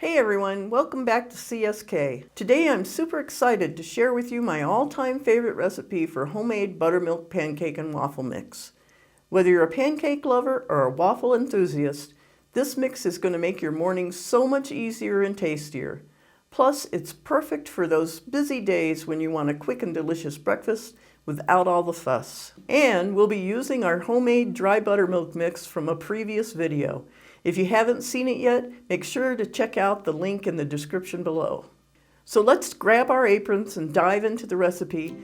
Hey everyone, welcome back to CSK. Today I'm super excited to share with you my all-time favorite recipe for homemade buttermilk pancake and waffle mix. Whether you're a pancake lover or a waffle enthusiast, this mix is going to make your mornings so much easier and tastier. Plus, it's perfect for those busy days when you want a quick and delicious breakfast without all the fuss. And we'll be using our homemade dry buttermilk mix from a previous video. If you haven't seen it yet, make sure to check out the link in the description below. So let's grab our aprons and dive into the recipe.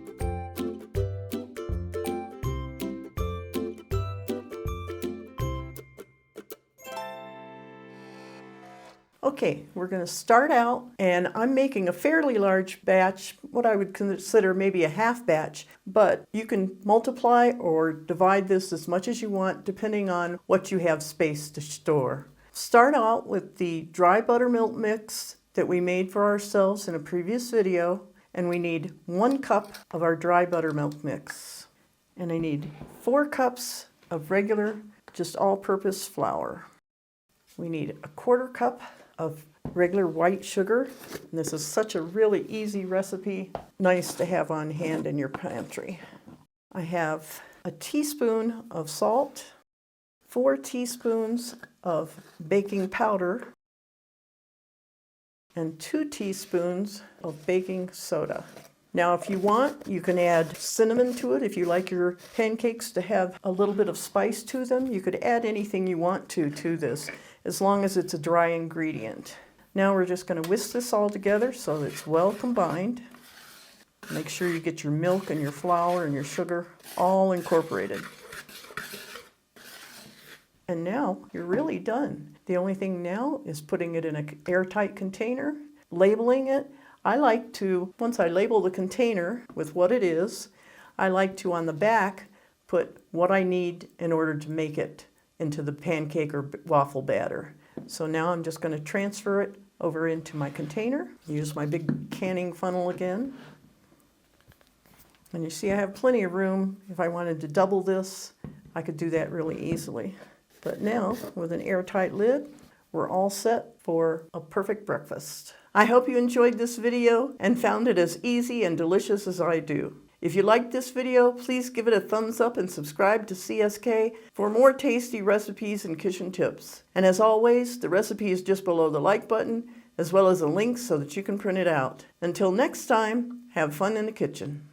Okay, we're going to start out, and I'm making a fairly large batch, what I would consider maybe a half batch, but you can multiply or divide this as much as you want depending on what you have space to store. Start out with the dry buttermilk mix that we made for ourselves in a previous video, and we need 1 cup of our dry buttermilk mix. And I need 4 cups of regular, just all-purpose flour. We need a 1/4 cup of regular white sugar. And this is such a really easy recipe, nice to have on hand in your pantry. I have a teaspoon of salt, 4 teaspoons of baking powder, and 2 teaspoons of baking soda. Now, if you want, you can add cinnamon to it. If you like your pancakes to have a little bit of spice to them, you could add anything you want to this, as long as it's a dry ingredient. Now we're just going to whisk this all together so that it's well combined. Make sure you get your milk and your flour and your sugar all incorporated. And now you're really done. The only thing now is putting it in an airtight container, labeling it. I like to, once I label the container with what it is, I like to on the back put what I need in order to make it into the pancake or waffle batter. So now I'm just going to transfer it over into my container. Use my big canning funnel again. And you see I have plenty of room. If I wanted to double this, I could do that really easily. But now, with an airtight lid, we're all set for a perfect breakfast. I hope you enjoyed this video and found it as easy and delicious as I do. If you liked this video, please give it a thumbs up and subscribe to CSK for more tasty recipes and kitchen tips. And as always, the recipe is just below the like button, as well as a link so that you can print it out. Until next time, have fun in the kitchen.